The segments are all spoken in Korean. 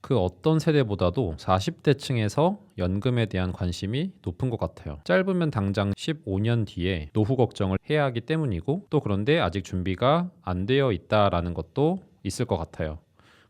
그 어떤 세대보다도 40대 층에서 연금에 대한 관심이 높은 것 같아요. 짧으면 당장 15년 뒤에 노후 걱정을 해야 하기 때문이고, 또 그런데 아직 준비가 안 되어 있다라는 것도 있을 것 같아요.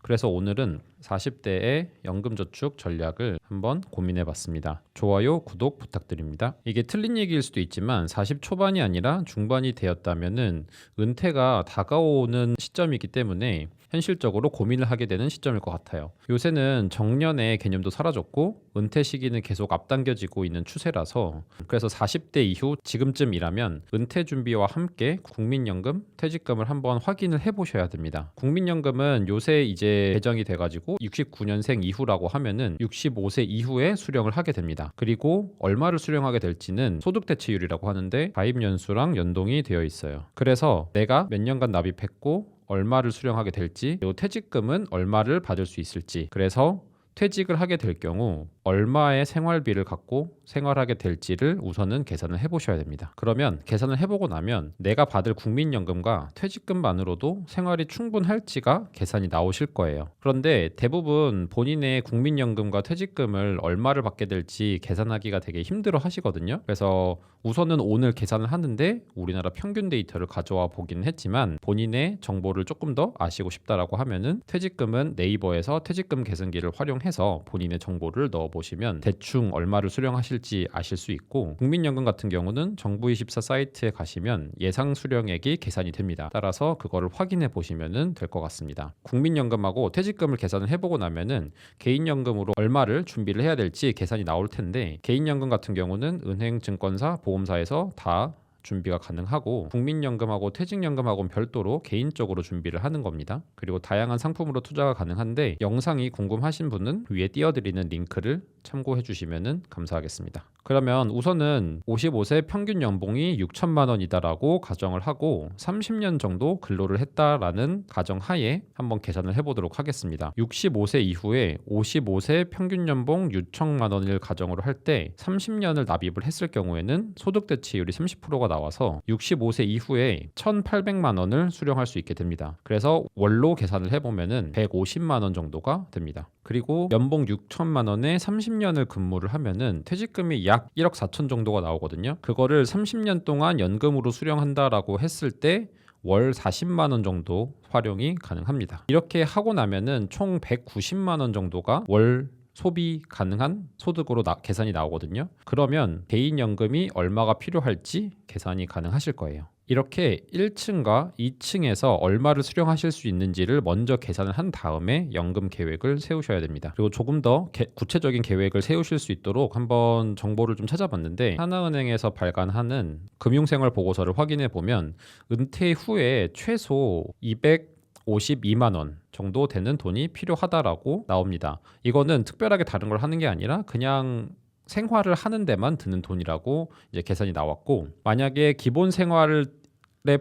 그래서 오늘은 40대의 연금저축 전략을 한번 고민해 봤습니다. 좋아요, 구독 부탁드립니다. 이게 틀린 얘기일 수도 있지만 40 초반이 아니라 중반이 되었다면은 은퇴가 다가오는 시점이기 때문에 현실적으로 고민을 하게 되는 시점일 것 같아요. 요새는 정년의 개념도 사라졌고 은퇴 시기는 계속 앞당겨지고 있는 추세라서, 그래서 40대 이후 지금쯤이라면 은퇴 준비와 함께 국민연금, 퇴직금을 한번 확인을 해보셔야 됩니다. 국민연금은 요새 이제 개정이 돼가지고 69년생 이후라고 하면은 65세 이후에 수령을 하게 됩니다. 그리고 얼마를 수령하게 될지는 소득대체율이라고 하는데 가입 연수랑 연동이 되어 있어요. 그래서 내가 몇 년간 납입했고 얼마를 수령하게 될지, 그리고 퇴직금은 얼마를 받을 수 있을지, 그래서 퇴직을 하게 될 경우 얼마의 생활비를 갖고 생활하게 될지를 우선은 계산을 해보셔야 됩니다. 그러면 계산을 해보고 나면 내가 받을 국민연금과 퇴직금만으로도 생활이 충분할지가 계산이 나오실 거예요. 그런데 대부분 본인의 국민연금과 퇴직금을 얼마를 받게 될지 계산하기가 되게 힘들어 하시거든요. 그래서 우선은 오늘 계산을 하는데 우리나라 평균 데이터를 가져와 보긴 했지만, 본인의 정보를 조금 더 아시고 싶다라고 하면은 퇴직금은 네이버에서 퇴직금 계산기를 활용해서 본인의 정보를 넣어 보시면 대충 얼마를 수령하실지 아실 수 있고, 국민연금 같은 경우는 정부24 사이트에 가시면 예상 수령액이 계산이 됩니다. 따라서 그거를 확인해 보시면 될 것 같습니다. 국민연금하고 퇴직금을 계산을 해보고 나면은 개인연금으로 얼마를 준비를 해야 될지 계산이 나올 텐데, 개인연금 같은 경우는 은행, 증권사, 보험사에서 다 준비가 가능하고, 국민연금하고 퇴직연금하고는 별도로 개인적으로 준비를 하는 겁니다. 그리고 다양한 상품으로 투자가 가능한데, 영상이 궁금하신 분은 위에 띄워드리는 링크를 참고해 주시면 감사하겠습니다. 그러면 우선은 55세 평균 연봉이 6천만 원이다라고 가정을 하고 30년 정도 근로를 했다라는 가정 하에 한번 계산을 해보도록 하겠습니다. 65세 이후에 55세 평균 연봉 6천만 원을 가정으로 할 때 30년을 납입을 했을 경우에는 소득대체율이 30%가 나와서 65세 이후에 1,800만 원을 수령할 수 있게 됩니다. 그래서 월로 계산을 해보면은 150만 원 정도가 됩니다. 그리고 연봉 6천만 원에 30년을 근무를 하면은 퇴직금이 약 1억 4천 정도가 나오거든요. 그거를 30년 동안 연금으로 수령한다라고 했을 때 월 40만 원 정도 활용이 가능합니다. 이렇게 하고 나면은 총 190만 원 정도가 월 소비 가능한 소득으로 계산이 나오거든요. 그러면 개인연금이 얼마가 필요할지 계산이 가능하실 거예요. 이렇게 1층과 2층에서 얼마를 수령하실 수 있는지를 먼저 계산을 한 다음에 연금 계획을 세우셔야 됩니다. 그리고 조금 더 구체적인 계획을 세우실 수 있도록 한번 정보를 좀 찾아봤는데, 하나은행에서 발간하는 금융생활 보고서를 확인해 보면 은퇴 후에 최소 252만 원 정도 되는 돈이 필요하다라고 나옵니다. 이거는 특별하게 다른 걸 하는 게 아니라 그냥 생활을 하는 데만 드는 돈이라고 이제 계산이 나왔고, 만약에 기본 생활에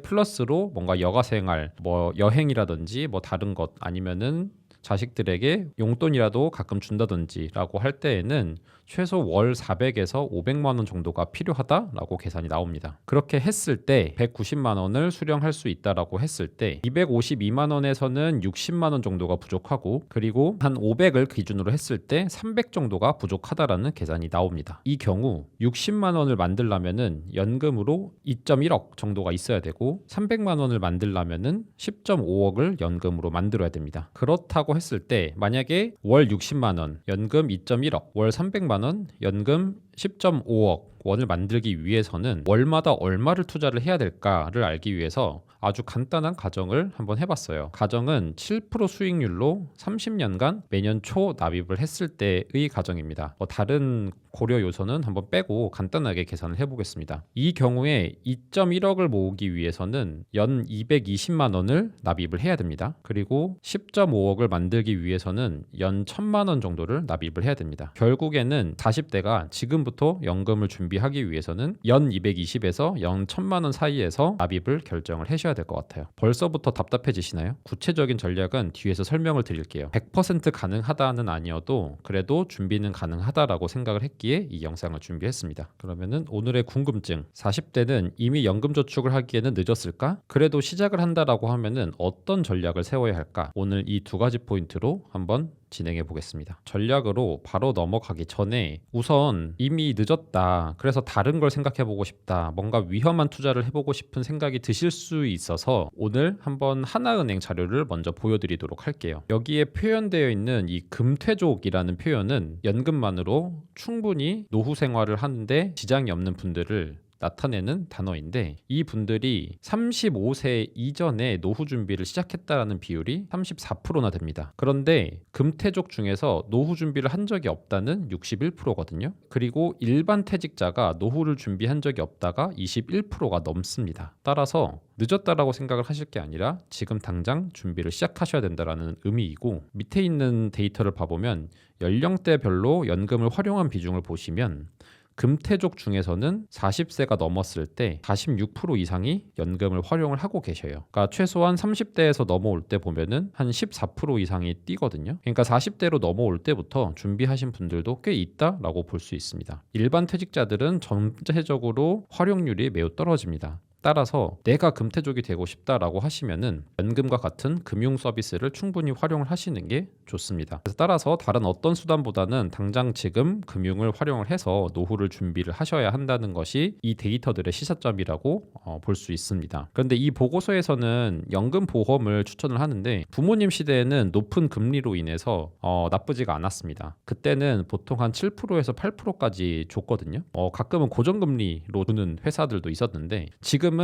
플러스로 뭔가 여가 생활, 뭐 여행이라든지 뭐 다른 것, 아니면은 자식들에게 용돈이라도 가끔 준다든지라고 할 때에는 최소 월 400에서 500만 원 정도가 필요하다라고 계산이 나옵니다. 그렇게 했을 때 190만 원을 수령할 수 있다라고 했을 때 252만 원에서는 60만 원 정도가 부족하고, 그리고 한 500을 기준으로 했을 때 300 정도가 부족하다라는 계산이 나옵니다. 이 경우 60만 원을 만들려면은 연금으로 2.1억 정도가 있어야 되고, 300만 원을 만들려면은 10.5억을 연금으로 만들어야 됩니다. 그렇다고 했을 때 만약에 월 60만 원, 연금 2.1억, 월 300만 원, 연금 10.5억 원을 만들기 위해서는 월마다 얼마를 투자를 해야 될까를 알기 위해서 아주 간단한 가정을 한번 해봤어요. 가정은 7% 수익률로 30년간 매년 초 납입을 했을 때의 가정입니다. 다른 고려 요소는 한번 빼고 간단하게 계산을 해보겠습니다. 이 경우에 2.1억을 모으기 위해서는 연 220만 원을 납입을 해야 됩니다. 그리고 10.5억을 만들기 위해서는 연 1,000만 원 정도를 납입을 해야 됩니다. 결국에는 40대가 지금부터 연금을 준비하기 위해서는 연 220에서 연 1,000만 원 사이에서 납입을 결정을 하셔야 될 것 같아요. 벌써부터 답답해지시나요? 구체적인 전략은 뒤에서 설명을 드릴게요. 100% 가능하다는 아니어도 그래도 준비는 가능하다라고 생각을 했기에 이 영상을 준비했습니다. 그러면은 오늘의 궁금증, 40대는 이미 연금저축을 하기에는 늦었을까? 그래도 시작을 한다라고 하면은 어떤 전략을 세워야 할까? 오늘 이 두 가지 포인트로 한번 진행해 보겠습니다. 전략으로 바로 넘어가기 전에 우선 이미 늦었다, 그래서 다른 걸 생각해 보고 싶다, 뭔가 위험한 투자를 해보고 싶은 생각이 드실 수 있어서 오늘 한번 하나은행 자료를 먼저 보여드리도록 할게요. 여기에 표현되어 있는 이 금퇴족이라는 표현은 연금만으로 충분히 노후 생활을 하는데 지장이 없는 분들을 나타내는 단어인데, 이 분들이 35세 이전에 노후 준비를 시작했다라는 비율이 34%나 됩니다. 그런데 금퇴족 중에서 노후 준비를 한 적이 없다는 61%거든요. 그리고 일반 퇴직자가 노후를 준비한 적이 없다가 21%가 넘습니다. 따라서 늦었다라고 생각을 하실 게 아니라 지금 당장 준비를 시작하셔야 된다라는 의미이고, 밑에 있는 데이터를 봐보면 연령대별로 연금을 활용한 비중을 보시면 금퇴족 중에서는 40세가 넘었을 때 46% 이상이 연금을 활용을 하고 계셔요. 그러니까 최소한 30대에서 넘어올 때 보면은 한 14% 이상이 뛰거든요. 그러니까 40대로 넘어올 때부터 준비하신 분들도 꽤 있다라고 볼 수 있습니다. 일반 퇴직자들은 전체적으로 활용률이 매우 떨어집니다. 따라서 내가 금퇴족이 되고 싶다라고 하시면은 연금과 같은 금융 서비스를 충분히 활용을 하시는 게 좋습니다. 그래서 따라서 다른 어떤 수단보다는 당장 지금 금융을 활용을 해서 노후를 준비를 하셔야 한다는 것이 이 데이터들의 시사점이라고 볼 수 있습니다. 그런데 이 보고서에서는 연금 보험을 추천을 하는데, 부모님 시대에는 높은 금리로 인해서 나쁘지가 않았습니다. 그때는 보통 한 7%에서 8%까지 줬거든요. 가끔은 고정금리로 주는 회사들도 있었는데, 지금은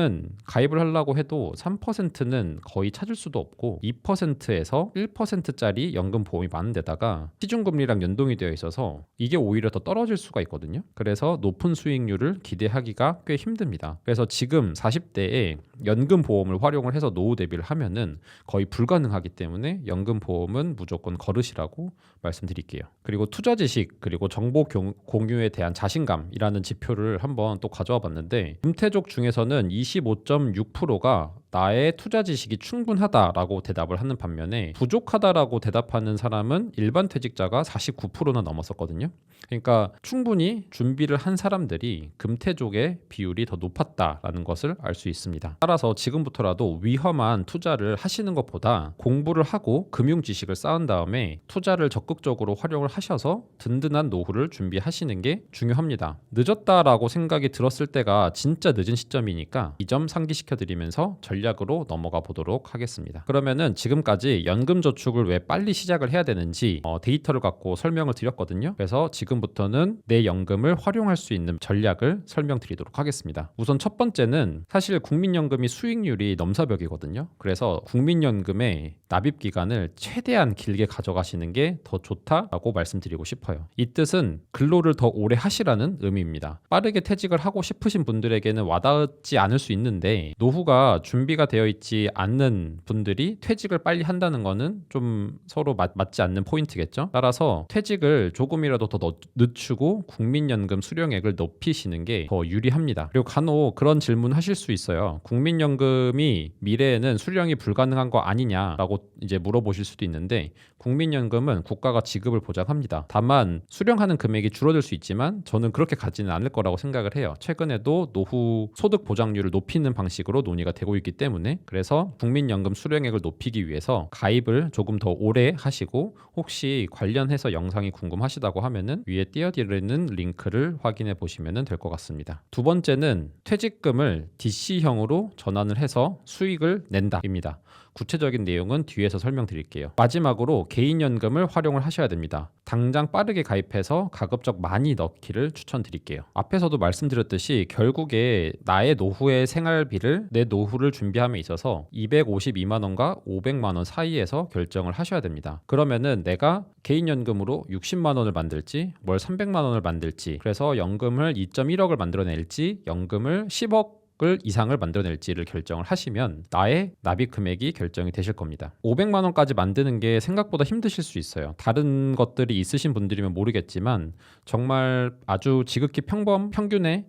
가입을 하려고 해도 3%는 거의 찾을 수도 없고 2%에서 1%짜리 연금 보험이 많은 데다가 시중금리랑 연동이 되어 있어서 이게 오히려 더 떨어질 수가 있거든요. 그래서 높은 수익률을 기대하기가 꽤 힘듭니다. 그래서 지금 40대에 연금 보험을 활용을 해서 노후 대비를 하면은 거의 불가능하기 때문에 연금 보험은 무조건 거르시라고 말씀드릴게요. 그리고 투자 지식, 그리고 정보 공유에 대한 자신감이라는 지표를 한번 또 가져와 봤는데, 금퇴족 중에서는 25.6%가 나의 투자 지식이 충분하다라고 대답을 하는 반면에 부족하다라고 대답하는 사람은 일반 퇴직자가 49%나 넘었었거든요. 그러니까 충분히 준비를 한 사람들이 금퇴족의 비율이 더 높았다라는 것을 알 수 있습니다. 따라서 지금부터라도 위험한 투자를 하시는 것보다 공부를 하고 금융 지식을 쌓은 다음에 투자를 적극적으로 활용을 하셔서 든든한 노후를 준비하시는 게 중요합니다. 늦었다라고 생각이 들었을 때가 진짜 늦은 시점이니까 이 점 상기시켜 드리면서 전략으로 넘어가 보도록 하겠습니다. 그러면은 지금까지 연금 저축을 왜 빨리 시작을 해야 되는지 데이터를 갖고 설명을 드렸거든요. 그래서 지금부터는 내 연금을 활용할 수 있는 전략을 설명드리도록 하겠습니다. 우선 첫 번째는 사실 국민연금이 수익률이 넘사벽이거든요. 그래서 국민연금의 납입 기간을 최대한 길게 가져가시는 게 더 좋다라고 말씀드리고 싶어요. 이 뜻은 근로를 더 오래 하시라는 의미입니다. 빠르게 퇴직을 하고 싶으신 분들에게는 와닿지 않을 수 있는데, 노후가 준비가 되어 있지 않는 분들이 퇴직을 빨리 한다는 거는 좀 서로 맞지 않는 포인트겠죠. 따라서 퇴직을 조금이라도 더 늦추고 국민연금 수령액을 높이시는 게 더 유리합니다. 그리고 간혹 그런 질문 하실 수 있어요. 국민연금이 미래에는 수령이 불가능한 거 아니냐라고 이제 물어보실 수도 있는데, 국민연금은 국가가 지급을 보장합니다. 다만 수령하는 금액이 줄어들 수 있지만 저는 그렇게 가지는 않을 거라고 생각을 해요. 최근에도 노후 소득 보장률을 높이는 방식으로 논의가 되고 있기 때문에, 그래서 국민연금 수령액을 높이기 위해서 가입을 조금 더 오래 하시고, 혹시 관련해서 영상이 궁금하시다고 하면은 위에 띄워드리는 링크를 확인해 보시면 될 것 같습니다. 두 번째는 퇴직금을 DC형으로 전환을 해서 수익을 낸다입니다. 구체적인 내용은 뒤에서 설명드릴게요. 마지막으로 개인연금을 활용을 하셔야 됩니다. 당장 빠르게 가입해서 가급적 많이 넣기를 추천드릴게요. 앞에서도 말씀드렸듯이 결국에 나의 노후의 생활비를, 내 노후를 준비함에 있어서 252만 원과 500만 원 사이에서 결정을 하셔야 됩니다. 그러면은 내가 개인연금으로 60만 원을 만들지, 월 300만 원을 만들지, 그래서 연금을 2.1억을 만들어낼지, 연금을 10억 이상을 만들어낼지를 결정을 하시면 나의 납입 금액이 결정이 되실 겁니다. 500만 원까지 만드는 게 생각보다 힘드실 수 있어요. 다른 것들이 있으신 분들이면 모르겠지만 정말 아주 지극히 평균의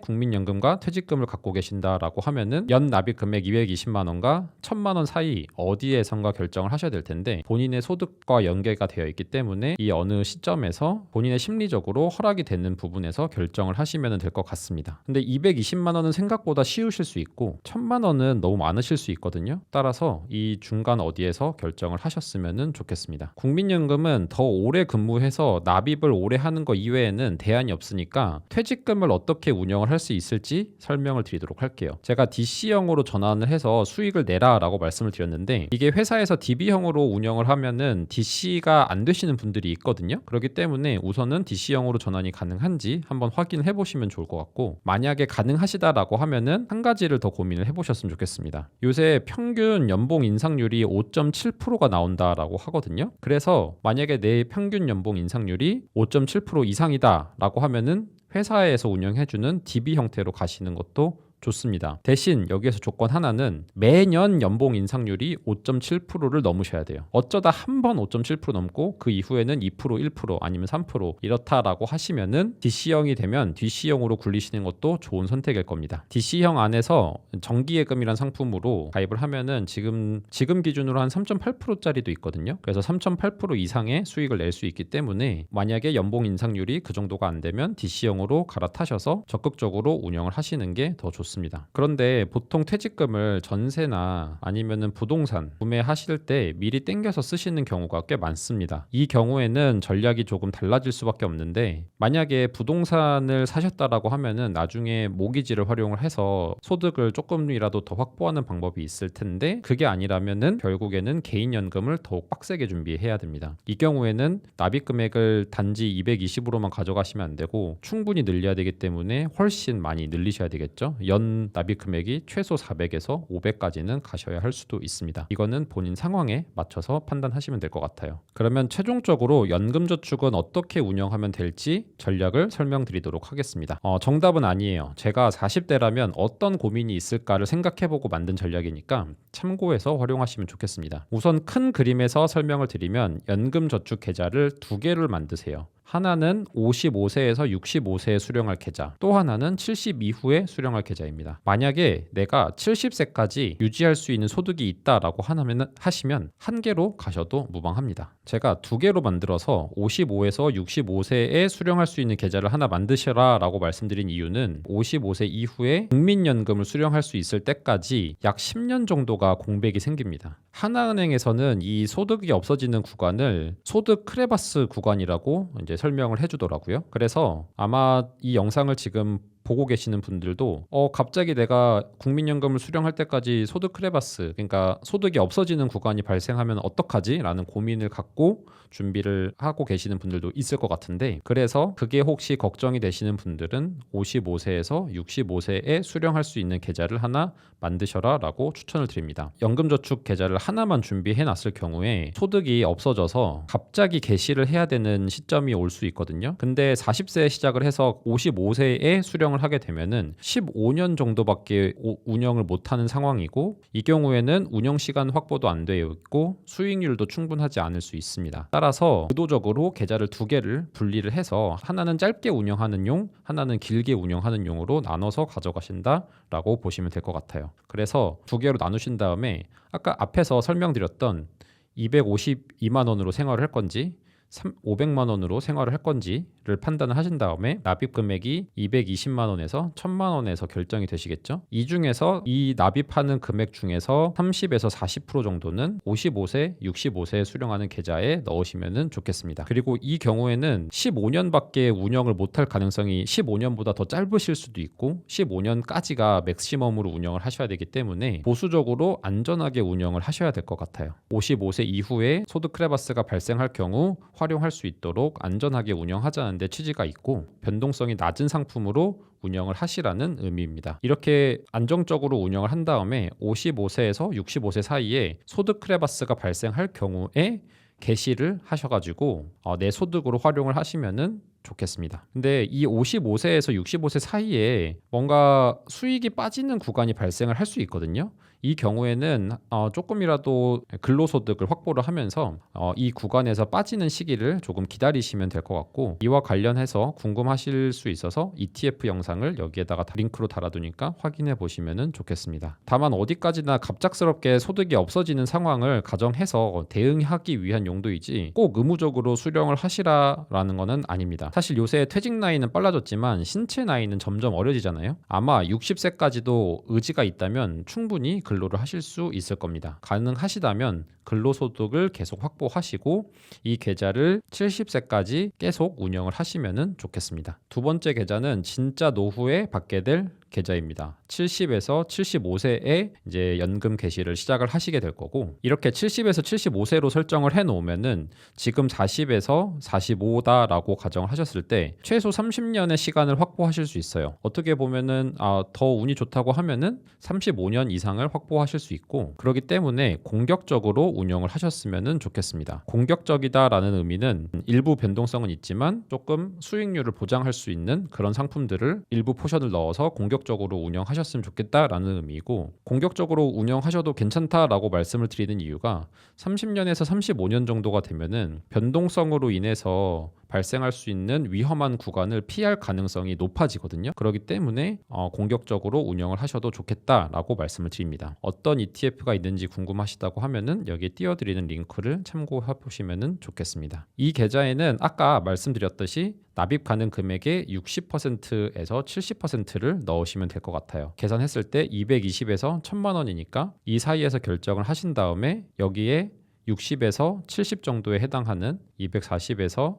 국민연금과 퇴직금을 갖고 계신다라고 하면은 연 납입 금액 220만 원과 1000만 원 사이 어디에선가 결정을 하셔야 될 텐데, 본인의 소득과 연계가 되어 있기 때문에 이 어느 시점에서 본인의 심리적으로 허락이 되는 부분에서 결정을 하시면 될 것 같습니다. 근데 220만 원은 생각 생각보다 쉬우실 수 있고 1,000만 원은 너무 많으실 수 있거든요. 따라서 이 중간 어디에서 결정을 하셨으면 좋겠습니다. 국민연금은 더 오래 근무해서 납입을 오래 하는 거 이외에는 대안이 없으니까 퇴직금을 어떻게 운영을 할 수 있을지 설명을 드리도록 할게요. 제가 DC형으로 전환을 해서 수익을 내라 라고 말씀을 드렸는데 이게 회사에서 DB형으로 운영을 하면은 DC가 안 되시는 분들이 있거든요. 그렇기 때문에 우선은 DC형으로 전환이 가능한지 한번 확인해 보시면 좋을 것 같고, 만약에 가능하시다라고 하면은 한 가지를 더 고민을 해보셨으면 좋겠습니다. 요새 평균 연봉 인상률이 5.7%가 나온다라고 하거든요. 그래서 만약에 내 평균 연봉 인상률이 5.7% 이상이다라고 하면은 회사에서 운영해주는 DB 형태로 가시는 것도 좋습니다. 대신 여기에서 조건 하나는 매년 연봉 인상률이 5.7%를 넘으셔야 돼요. 어쩌다 한 번 5.7% 넘고 그 이후에는 2%, 1% 아니면 3% 이렇다라고 하시면은 DC형이 되면 DC형으로 굴리시는 것도 좋은 선택일 겁니다. DC형 안에서 정기예금이란 상품으로 가입을 하면은 지금 기준으로 한 3.8%짜리도 있거든요. 그래서 3.8% 이상의 수익을 낼 수 있기 때문에 만약에 연봉 인상률이 그 정도가 안 되면 DC형으로 갈아타셔서 적극적으로 운영을 하시는 게 더 좋습니다. 그런데 보통 퇴직금을 전세나 아니면은 부동산 구매하실 때 미리 땡겨서 쓰시는 경우가 꽤 많습니다. 이 경우에는 전략이 조금 달라질 수밖에 없는데, 만약에 부동산을 사셨다라고 하면은 나중에 모기지를 활용을 해서 소득을 조금이라도 더 확보하는 방법이 있을 텐데, 그게 아니라면은 결국에는 개인연금을 더욱 빡세게 준비해야 됩니다. 이 경우에는 납입 금액을 단지 220으로만 가져가시면 안 되고 충분히 늘려야 되기 때문에 훨씬 많이 늘리셔야 되겠죠. 연 납입 금액이 최소 400에서 500까지는 가셔야 할 수도 있습니다. 이거는 본인 상황에 맞춰서 판단하시면 될 것 같아요. 그러면 최종적으로 연금저축은 어떻게 운영하면 될지 전략을 설명드리도록 하겠습니다. 정답은 아니에요. 제가 40대라면 어떤 고민이 있을까를 생각해보고 만든 전략이니까 참고해서 활용하시면 좋겠습니다. 우선 큰 그림에서 설명을 드리면 연금저축 계좌를 2개를 만드세요. 하나는 55세에서 65세에 수령할 계좌, 또 하나는 70 이후에 수령할 계좌입니다. 만약에 내가 70세까지 유지할 수 있는 소득이 있다라고 하시면 한 개로 가셔도 무방합니다. 제가 2개로 만들어서 55에서 65세에 수령할 수 있는 계좌를 하나 만드셔라 라고 말씀드린 이유는 55세 이후에 국민연금을 수령할 수 있을 때까지 약 10년 정도가 공백이 생깁니다. 하나은행에서는 이 소득이 없어지는 구간을 소득 크레바스 구간이라고 이제 설명을 해주더라고요. 그래서 아마 이 영상을 지금 보고 계시는 분들도 갑자기 내가 국민연금을 수령할 때까지 소득 크레바스, 그러니까 소득이 없어지는 구간이 발생하면 어떡하지? 라는 고민을 갖고 준비를 하고 계시는 분들도 있을 것 같은데, 그래서 그게 혹시 걱정이 되시는 분들은 55세에서 65세에 수령할 수 있는 계좌를 하나 만드셔라 라고 추천을 드립니다. 연금저축 계좌를 하나만 준비해 놨을 경우에 소득이 없어져서 갑자기 개시를 해야 되는 시점이 올 수 있거든요. 근데 40세에 시작을 해서 55세에 수령을 하게 되면은 15년 정도밖에 운영을 못하는 상황이고, 이 경우에는 운영 시간 확보도 안 되어 있고 수익률도 충분하지 않을 수 있습니다. 따라서 의도적으로 계좌를 2개를 분리를 해서 하나는 짧게 운영하는 용, 하나는 길게 운영하는 용으로 나눠서 가져가신다라고 보시면 될 것 같아요. 그래서 2개로 나누신 다음에 아까 앞에서 설명드렸던 252만 원으로 생활을 할 건지 500만 원으로 생활을 할 건지를 판단을 하신 다음에 납입 금액이 220만 원에서 1000만 원에서 결정이 되시겠죠. 이 중에서 이 납입하는 금액 중에서 30에서 40% 정도는 55세, 65세에 수령하는 계좌에 넣으시면 좋겠습니다. 그리고 이 경우에는 15년밖에 운영을 못할 가능성이 15년보다 더 짧으실 수도 있고 15년까지가 맥시멈으로 운영을 하셔야 되기 때문에 보수적으로 안전하게 운영을 하셔야 될 것 같아요. 55세 이후에 소득 크레바스가 발생할 경우 활용할 수 있도록 안전하게 운영하자는 데 취지가 있고, 변동성이 낮은 상품으로 운영을 하시라는 의미입니다. 이렇게 안정적으로 운영을 한 다음에 55세에서 65세 사이에 소득 크레바스가 발생할 경우에 개시를 하셔가지고 내 소득으로 활용을 하시면은 좋겠습니다. 근데 이 55세에서 65세 사이에 뭔가 수익이 빠지는 구간이 발생을 할 수 있거든요. 이 경우에는 조금이라도 근로소득을 확보를 하면서 이 구간에서 빠지는 시기를 조금 기다리시면 될 것 같고, 이와 관련해서 궁금하실 수 있어서 ETF 영상을 여기에다가 링크로 달아두니까 확인해 보시면 좋겠습니다. 다만 어디까지나 갑작스럽게 소득이 없어지는 상황을 가정해서 대응하기 위한 용도이지 꼭 의무적으로 수령을 하시라라는 것은 아닙니다. 사실 요새 퇴직 나이는 빨라졌지만 신체 나이는 점점 어려지잖아요. 아마 60세까지도 의지가 있다면 충분히 근로를 하실 수 있을 겁니다. 가능하시다면 근로소득을 계속 확보하시고 이 계좌를 70세까지 계속 운영을 하시면 좋겠습니다. 두 번째 계좌는 진짜 노후에 받게 될 계좌입니다. 70에서 75세에 이제 연금 개시를 시작을 하시게 될 거고, 이렇게 70에서 75세로 설정을 해 놓으면은 지금 40에서 45다라고 가정을 하셨을 때 최소 30년의 시간을 확보하실 수 있어요. 어떻게 보면은 더 운이 좋다고 하면은 35년 이상을 확보하실 수 있고, 그렇기 때문에 공격적으로 운영을 하셨으면 좋겠습니다. 공격적이다라는 의미는 일부 변동성은 있지만 조금 수익률을 보장할 수 있는 그런 상품들을 일부 포션을 넣어서 공격적으로 운영하셨으면 좋겠다라는 의미고, 공격적으로 운영하셔도 괜찮다라고 말씀을 드리는 이유가 30년에서 35년 정도가 되면은 변동성으로 인해서 발생할 수 있는 위험한 구간을 피할 가능성이 높아지거든요. 그렇기 때문에 공격적으로 운영을 하셔도 좋겠다라고 말씀을 드립니다. 어떤 ETF가 있는지 궁금하시다고 하면은 여기에 띄워드리는 링크를 참고해 보시면 좋겠습니다. 이 계좌에는 아까 말씀드렸듯이 납입 가능 금액의 60%에서 70%를 넣으시면 될 것 같아요. 계산했을 때 220에서 1000만 원이니까 이 사이에서 결정을 하신 다음에 여기에 60에서 70 정도에 해당하는 240에서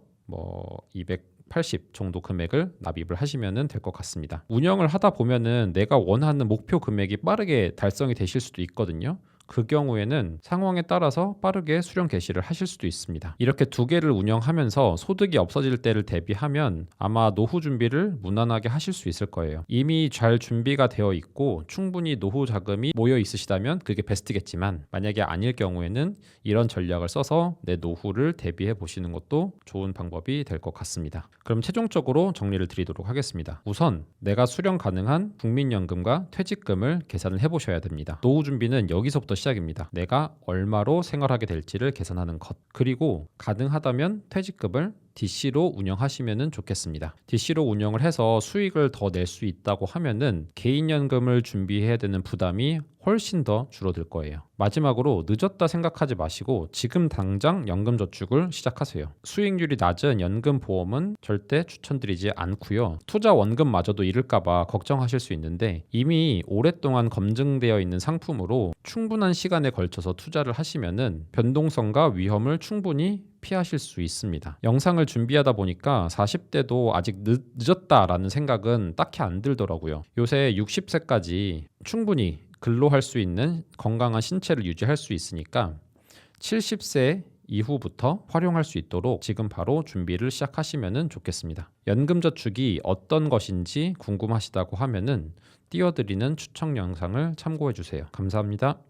280 정도 금액을 납입을 하시면 될 것 같습니다. 운영을 하다 보면은 내가 원하는 목표 금액이 빠르게 달성이 되실 수도 있거든요. 그 경우에는 상황에 따라서 빠르게 수령 개시를 하실 수도 있습니다. 이렇게 두 개를 운영하면서 소득이 없어질 때를 대비하면 아마 노후 준비를 무난하게 하실 수 있을 거예요. 이미 잘 준비가 되어 있고 충분히 노후 자금이 모여 있으시다면 그게 베스트겠지만, 만약에 아닐 경우에는 이런 전략을 써서 내 노후를 대비해 보시는 것도 좋은 방법이 될 것 같습니다. 그럼 최종적으로 정리를 드리도록 하겠습니다. 우선 내가 수령 가능한 국민연금과 퇴직금을 계산을 해보셔야 됩니다. 노후 준비는 여기서부터 시작입니다. 내가 얼마로 생활하게 될지를 계산하는 것, 그리고 가능하다면 퇴직금을 DC로 운영하시면 좋겠습니다. DC로 운영을 해서 수익을 더 낼 수 있다고 하면은 개인연금을 준비해야 되는 부담이 훨씬 더 줄어들 거예요. 마지막으로 늦었다 생각하지 마시고 지금 당장 연금저축을 시작하세요. 수익률이 낮은 연금보험은 절대 추천드리지 않고요. 투자 원금마저도 잃을까봐 걱정하실 수 있는데 이미 오랫동안 검증되어 있는 상품으로 충분한 시간에 걸쳐서 투자를 하시면은 변동성과 위험을 충분히 피하실 수 있습니다. 영상을 준비하다 보니까 40대도 아직 늦었다라는 생각은 딱히 안 들더라고요. 요새 60세까지 충분히 근로할 수 있는 건강한 신체를 유지할 수 있으니까 70세 이후부터 활용할 수 있도록 지금 바로 준비를 시작하시면 좋겠습니다. 연금저축이 어떤 것인지 궁금하시다고 하면은 띄워드리는 추천 영상을 참고해 주세요. 감사합니다.